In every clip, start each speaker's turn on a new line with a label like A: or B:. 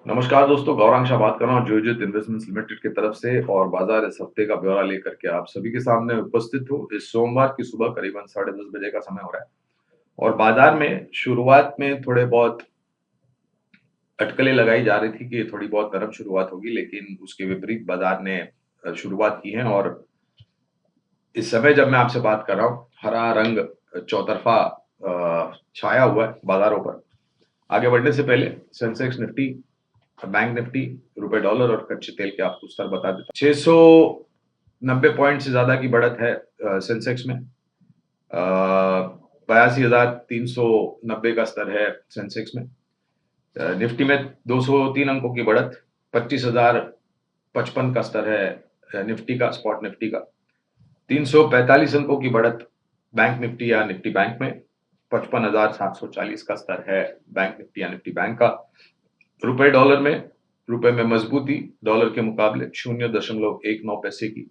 A: नमस्कार दोस्तों, गौरांग शाह बात कर रहा हूँ जोजित इन्वेस्टमेंट्स लिमिटेड की तरफ से और बाजार इस हफ्ते का ब्यौरा लेकर के आप सभी के सामने उपस्थित हूँ। इस सोमवार की सुबह करीबन 10:30 बजे का समय हो रहा है और बाजार में शुरुआत में थोड़े बहुत अटकलें लगाई जा रही थी कि थोड़ी बहुत नरम शुरुआत होगी, लेकिन उसके विपरीत बाजार ने शुरुआत की है और इस समय जब मैं आपसे बात कर रहा हूँ, हरा रंग चौतरफा छाया हुआ है बाजारों पर। आगे बढ़ने से पहले सेंसेक्स निफ्टी, बैंक निफ्टी, रुपए डॉलर और कच्चे तेल के आपको स्तर बता देता हूँ। 690 पॉइंट से ज्यादा की बढ़त है सेंसेक्स में। 82,390 का स्तर है सेंसेक्स में। निफ्टी में 203 अंकों की बढ़त, 25,055 का स्तर है निफ्टी का, स्पॉट निफ्टी का। 345 अंकों की बढ़त बैंक निफ्टी या निफ्टी बैंक में। 55,740 का स्तर है बैंक निफ्टी या निफ्टी बैंक का। रुपए डॉलर में, रुपए में मजबूती डॉलर के मुकाबले 0.19 पैसे की,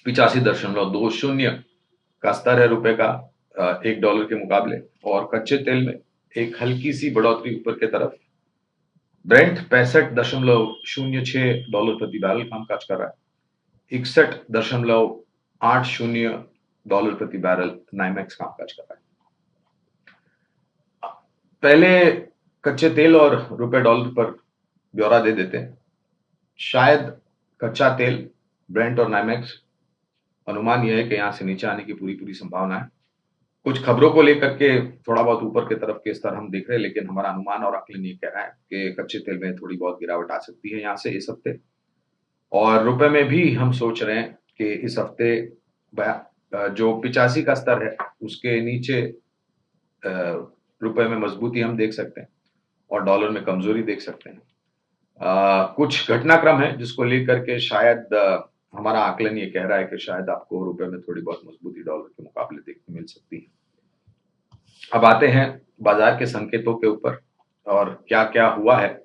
A: 85.20 का स्तर है रुपए का एक डॉलर के मुकाबले। और कच्चे तेल में एक हल्की सी बढ़ोतरी ऊपर की तरफ। ब्रेंट $65.06 प्रति बैरल कामकाज कर रहा है। $61.80 प्रति बैरल नाइमेक्स कामकाज कर रहा है। पहले कच्चे तेल और रुपए डॉलर पर ब्यौरा दे देते हैं। शायद कच्चा तेल, ब्रेंट और नाइमेक्स, अनुमान यह है कि यहाँ से नीचे आने की पूरी संभावना है। कुछ खबरों को लेकर के थोड़ा बहुत ऊपर की तरफ के स्तर हम देख रहे हैं, लेकिन हमारा अनुमान और आकलन ये कह रहा है कि कच्चे तेल में थोड़ी बहुत गिरावट आ सकती है यहाँ से इस हफ्ते। और रुपए में भी हम सोच रहे हैं कि इस हफ्ते जो 85 का स्तर है उसके नीचे रुपए में मजबूती हम देख सकते हैं और डॉलर में कमजोरी देख सकते हैं। कुछ घटनाक्रम है जिसको लेकर के शायद हमारा आकलन ये कह रहा है कि शायद आपको रुपए में थोड़ी बहुत मजबूती डॉलर के मुकाबले देखने मिल सकती है। अब आते हैं बाजार के संकेतों के ऊपर और क्या क्या हुआ है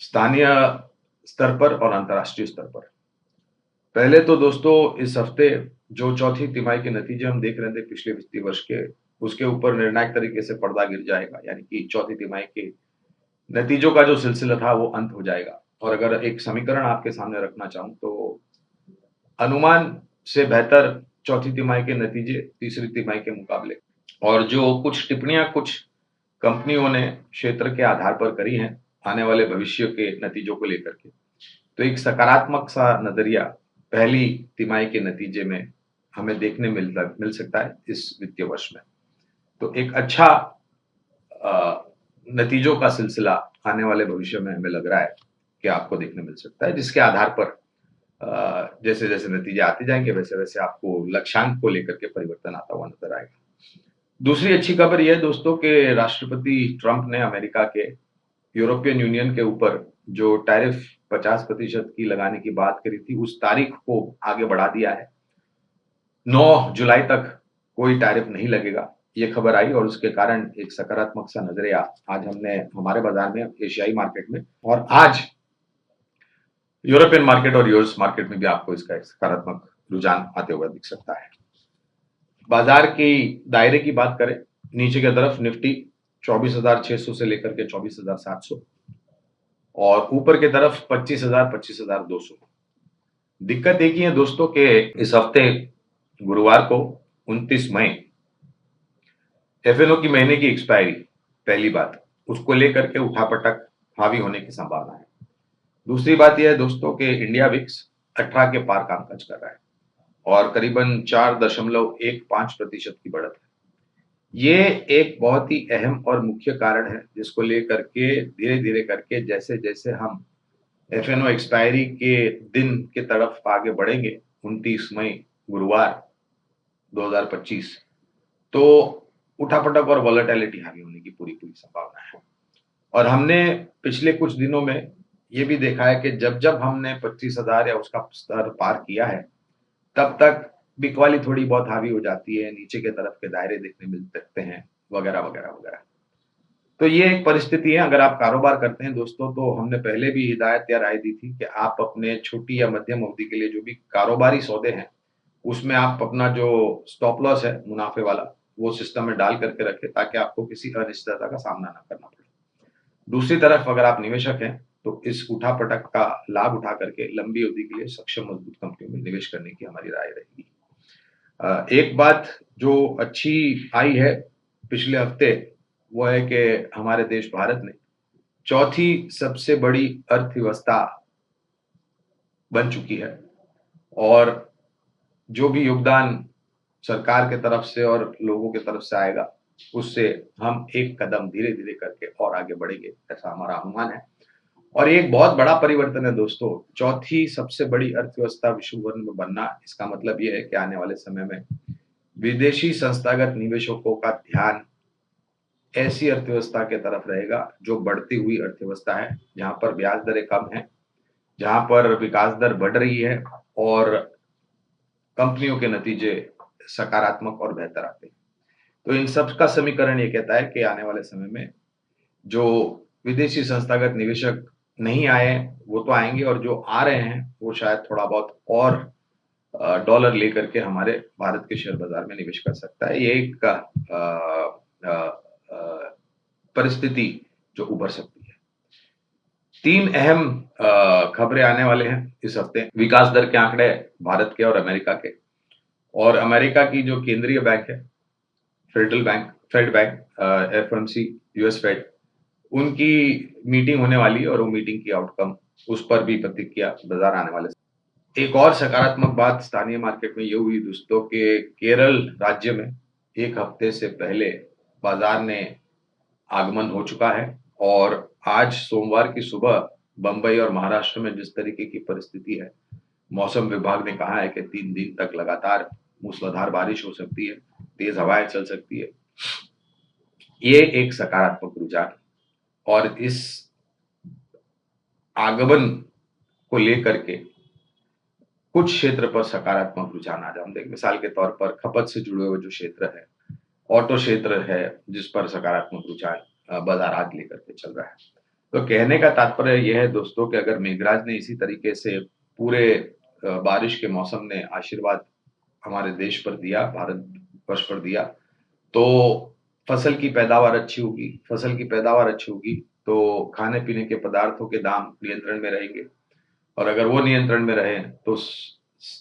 A: स्थानीय स्तर पर और अंतर्राष्ट्रीय स्तर पर। पहले तो दोस्तों इस हफ्ते जो चौथी तिमाही के नतीजे हम देख रहे थे पिछले वित्तीय वर्ष के, उसके ऊपर निर्णायक तरीके से पर्दा गिर जाएगा, यानी कि चौथी तिमाही के नतीजों का जो सिलसिला था वो अंत हो जाएगा। और अगर एक समीकरण आपके सामने रखना चाहूं तो अनुमान से बेहतर चौथी तिमाही के नतीजे तीसरी तिमाही के मुकाबले। और जो कुछ टिप्पणियां कुछ कंपनियों ने क्षेत्र के आधार पर करी हैं आने वाले भविष्य के नतीजों को लेकर के, तो एक सकारात्मक सा नजरिया पहली तिमाही के नतीजे में हमें देखने मिल सकता है इस वित्तीय वर्ष में। तो एक अच्छा नतीजों का सिलसिला आने वाले भविष्य में हमें लग रहा है कि आपको देखने मिल सकता है, जिसके आधार पर जैसे जैसे नतीजे आते जाएंगे वैसे वैसे आपको लक्ष्यांक को लेकर के परिवर्तन आता हुआ नजर आएगा। दूसरी अच्छी खबर यह है दोस्तों कि राष्ट्रपति ट्रंप ने अमेरिका के यूरोपियन यूनियन के ऊपर जो टैरिफ 50% की लगाने की बात करी थी उस तारीख को आगे बढ़ा दिया है। 9 जुलाई तक कोई टैरिफ नहीं लगेगा, ये खबर आई और उसके कारण एक सकारात्मक सा नजरिया आज हमने हमारे बाजार में, एशियाई मार्केट में, और आज यूरोपियन मार्केट और यूएस मार्केट में भी आपको इसका एक सकारात्मक रुझान आते हुए दिख सकता है। बाजार की दायरे की बात करें, नीचे की तरफ निफ्टी 24,600 से लेकर के 24,700 और ऊपर की तरफ 25,000 25,200। दिक्कत एक ही है दोस्तों के इस हफ्ते गुरुवार को 29 मई एफएनओ की महीने की एक्सपायरी, पहली बात उसको लेकर के उठापटक हावी होने की संभावना है। दूसरी बात यह है दोस्तों के इंडिया विक्स 18 के पार कामकाज कर रहा है और करीबन 4.15% की बढ़त है। ये एक बहुत ही अहम और मुख्य कारण है जिसको लेकर के धीरे धीरे करके जैसे जैसे हम एफएनओ एक्सपायरी के दिन के तरफ आगे बढ़ेंगे 29 मई गुरुवार 2025, तो उठापटक और वॉलेटिलिटी हावी होने की पूरी संभावना है। और हमने पिछले कुछ दिनों में ये भी देखा है कि जब जब हमने 25,000 या उसका स्तर पार किया है तब तक बिकवाली थोड़ी बहुत हावी हो जाती है, नीचे के तरफ के दायरे देखने मिल सकते हैं, वगैरह वगैरह वगैरह। तो ये एक परिस्थिति है। अगर आप कारोबार करते हैं दोस्तों तो हमने पहले भी हिदायत या राय दी थी कि आप अपने छोटी या मध्यम अवधि के लिए जो भी कारोबारी सौदे हैं उसमें आप अपना जो स्टॉप लॉस है मुनाफे वाला वो सिस्टम में डाल करके रखें ताकि आपको किसी अनिश्चितता का सामना ना करना पड़े। दूसरी तरफ अगर आप निवेशक हैं तो इस उठापटक का लाभ उठा करके लंबी अवधि के लिए सक्षम मजबूत कंपनियों में निवेश करने की हमारी राय रहेगी। एक बात जो अच्छी आई है पिछले हफ्ते, वो है कि हमारे देश भारत ने चौथी सबसे बड़ी अर्थव्यवस्था बन चुकी है, और जो भी योगदान सरकार के तरफ से और लोगों की तरफ से आएगा, उससे हम एक कदम धीरे-धीरे करके और आगे बढ़ेंगे, ऐसा हमारा अनुमान है। और ये एक बहुत बड़ा परिवर्तन है दोस्तों, चौथी सबसे बड़ी अर्थव्यवस्था विश्व भर में बनना, इसका मतलब ये है कि आने वाले समय में विदेशी संस्थागत निवेशकों का ध्यान ऐसी अर्थव्यवस्था के तरफ रहेगा जो बढ़ती हुई अर्थव्यवस्था है, जहाँ पर ब्याज दरें कम हैं, जहाँ पर विकास दर बढ़ रही है और कंपनियों के नतीजे सकारात्मक और बेहतर आते हैं। तो इन सब का समीकरण ये कहता है कि आने वाले समय में जो विदेशी संस्थागत निवेशक नहीं आए, वो तो आएँगे, और जो आ रहे हैं, वो शायद थोड़ा बहुत और डॉलर लेकर के हमारे भारत के शेयर बाज़ार में निवेश कर सकता है। ये एक अ अ, परिस्थिति जो उभर सकती है। 3 अहम खबरें आने वाले हैं इस हफ्ते। विकास दर के आंकड़े भारत के और अमेरिका के, और अमेरिका की जो केंद्रीय बैंक है, fed bank, FOMC, US fed, उनकी मीटिंग होने वाली है, और वो मीटिंग की आउटकम, उस पर भी प्रतिक्रिया बाजार आने वाले। एक और सकारात्मक बात स्थानीय मार्केट में ये हुई दोस्तों कि केरल राज्य में एक हफ्ते से पहले बाजार ने आगमन हो चुका है, और आज सोमवार की सुबह बंबई और महाराष्ट्र में जिस तरीके की परिस्थिति है, मौसम विभाग ने कहा है कि 3 दिन तक लगातार मूसलाधार बारिश हो सकती है, तेज हवाएं चल सकती है। ये एक सकारात्मक रुझान, और इस आगमन को लेकर के कुछ क्षेत्र पर सकारात्मक रुझान आ जाए। हम देखें मिसाल के तौर पर खपत से जुड़े हुए जो क्षेत्र है, ऑटो क्षेत्र है, जिस पर सकारात्मक रुझान बाजार आज लेकर के चल रहा है। तो कहने का तात्पर्य यह है दोस्तों कि अगर मेघराज ने इसी तरीके से पूरे बारिश के मौसम ने आशीर्वाद हमारे देश पर दिया, भारतवर्ष पर दिया, तो फसल की पैदावार अच्छी होगी। फसल की पैदावार अच्छी होगी तो खाने-पीने के पदार्थों के दाम नियंत्रण में रहेंगे, और अगर वो नियंत्रण में रहे तो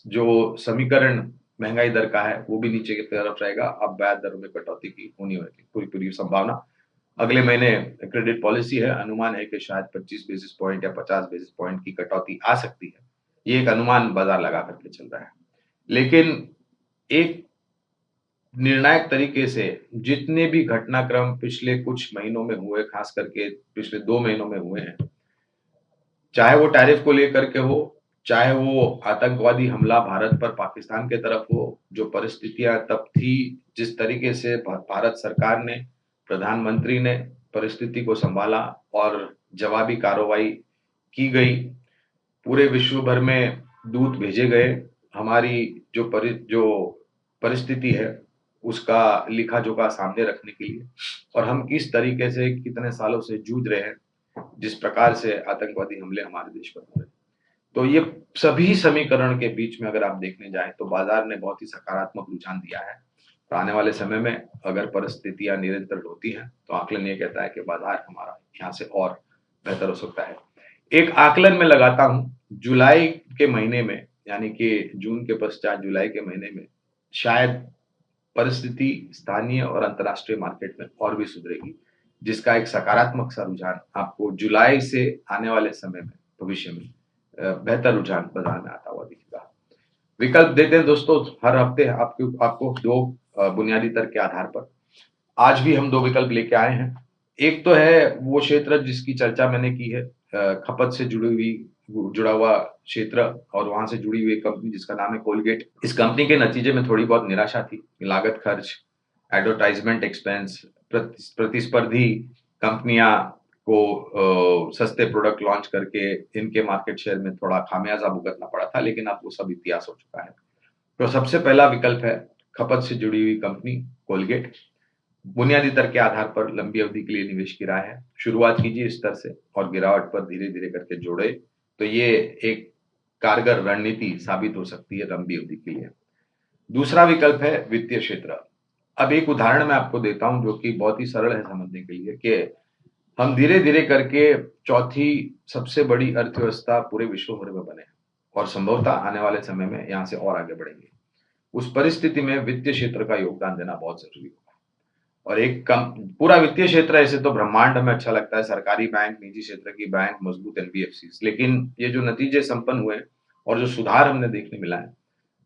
A: जो समीकरण महंगाई दर का है, वो भी नीचे की तरफ रहेगा। अब ब्याज दरों में कटौती की होनी होगी, पूरी संभावना। अगले महीने क्रेडिट पॉलिसी है, अनुमान है कि शायद 25 बेसिस पॉइंट या 50 बेसिस पॉइंट की कटौती आ सकती है। ये एक अनुमान बाजार लगा करके चल रहा है। लेकिन एक निर्णायक तरीके से जितने भी घटनाक्रम पिछले कुछ महीनों में हुए, खास करके पिछले 2 महीनों में हुए हैं, चाहे वो टैरिफ को लेकर के हो, चाहे वो आतंकवादी हमला भारत पर पाकिस्तान के तरफ हो, जो परिस्थितियां तब थी, जिस तरीके से भारत सरकार ने, प्रधानमंत्री ने परिस्थिति को संभाला और जवाबी कार्रवाई की गई, पूरे विश्व भर में दूत भेजे गए, हमारी जो परिस्थिति है उसका लिखा जोखा सामने रखने के लिए, और हम किस तरीके से कितने सालों से जूझ रहे हैं, जिस प्रकार से आतंकवादी हमले हमारे देश पर हुए। तो ये सभी समीकरण के बीच में अगर आप देखने जाएँ तो बाज़ार ने बहुत ही सकारात्मक रुझान दिया है। तो आने वाले समय में अगर परिस्थितियाँ निरंतर होती हैं, तो आकलन ये कहता है कि बाज़ार हमारा यहाँ से और बेहतर हो सकता है। एक आकलन मैं लगाता हूँ, जुलाई के महीने में, यानी कि जून के पश्चात जुलाई के महीने में शायद परिस्थिति स्थानीय और अंतर्राष्ट्रीय मार्केट में और भी सुधरेगी, जिसका एक सकारात्मक सा रुझान आपको जुलाई से आने वाले समय में, भविष्य में बेहतर रुझान बाजार में आता हुआ दिखेगा। विकल्प देते हैं दोस्तों हर हफ्ते आपको 2 बुनियादी तर्क के आधार पर। आज भी हम 2 विकल्प लेके आए हैं। एक तो है वो क्षेत्र जिसकी चर्चा मैंने की है, खपत से जुड़ा हुआ क्षेत्र, और वहाँ से जुड़ी हुई एक कंपनी जिसका नाम है कोलगेट। इस कंपनी के नतीजे में थोड़ी बहुत निराशा थी। लागत खर्च, एडवर्टाइज़मेंट एक्सपेंस, प्रतिस्पर्धी कंपनियाँ को सस्ते प्रोडक्ट लॉन्च करके इनके मार्केट शेयर में थोड़ा खामियाजा भुगतना पड़ा था, लेकिन अब वो सब इतिहास हो चुका है। तो सबसे पहला विकल्प है खपत से जुड़ी हुई कंपनी कोलगेट। बुनियादी तर्क के आधार पर लंबी अवधि के लिए निवेश की राय है। शुरुआत कीजिए स्तर से और गिरावट पर धीरे-धीरे करके जोड़े, तो ये एक कारगर रणनीति साबित हो सकती है लंबी अवधि के लिए। दूसरा विकल्प है वित्तीय क्षेत्र। अब एक उदाहरण मैं आपको देता हूँ जो कि बहुत ही सरल है समझने के लिए कि हम धीरे धीरे करके चौथी सबसे बड़ी अर्थव्यवस्था पूरे विश्व भर में बने और संभवतः आने वाले समय में यहाँ से और आगे बढ़ेंगे। उस परिस्थिति में वित्तीय क्षेत्र का योगदान देना बहुत जरूरी होगा। और एक कम पूरा वित्तीय क्षेत्र ऐसे तो ब्रह्मांड हमें अच्छा लगता है, सरकारी बैंक, निजी क्षेत्र की बैंक, मजबूत एनबीएफसी, लेकिन ये जो नतीजे संपन्न हुए और जो सुधार हमने देखने मिला है,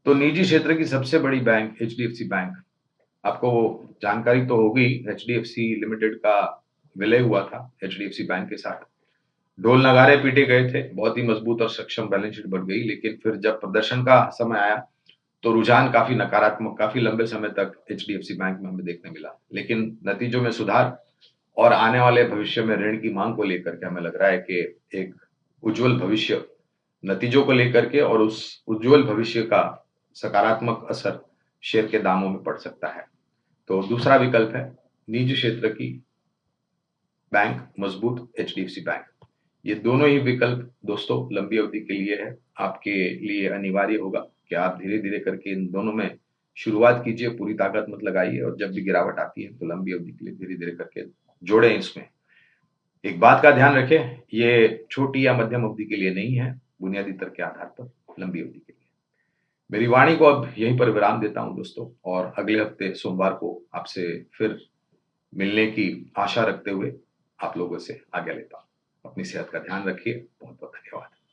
A: तो निजी क्षेत्र की सबसे बड़ी बैंक एचडीएफसी बैंक, आपको जानकारी तो होगी, एचडीएफसी लिमिटेड का विलय हुआ था एचडीएफसी बैंक के साथ। ढोल नगाड़े पीटे गए थे, बहुत ही मजबूत और सक्षम बैलेंस शीट बन गई, लेकिन फिर जब प्रदर्शन का समय आया तो रुझान काफी नकारात्मक, काफी लंबे समय तक एचडीएफसी बैंक में हमें देखने मिला। लेकिन नतीजों में सुधार और आने वाले भविष्य में ऋण की मांग को लेकर के हमें लग रहा है कि एक उज्जवल भविष्य, नतीजों को लेकर के और उस उज्जवल भविष्य का सकारात्मक असर शेयर के दामों में पड़ सकता है। तो दूसरा विकल्प है निजी क्षेत्र की बैंक, मजबूत एचडीएफसी बैंक। ये दोनों ही विकल्प दोस्तों लंबी अवधि के लिए है। आपके लिए अनिवार्य होगा कि आप धीरे-धीरे करके इन दोनों में शुरुआत कीजिए, पूरी ताकत मत लगाइए और जब भी गिरावट आती है तो लंबी अवधि के लिए धीरे-धीरे करके जोड़ें इसमें। एक बात का ध्यान रखें, ये छोटी या मध्यम अवधि के लिए नहीं है, बुनियादी तर्क के आधार पर लंबी अवधि के लिए। मेरी वाणी को अब यहीं पर विराम देता हूँ दोस्तों, और अगले हफ्ते सोमवार को आपसे फिर मिलने की आशा रखते हुए आप लोगों से आज्ञा लेता हूँ। अपनी सेहत का ध्यान रखिए। बहुत-बहुत धन्यवाद।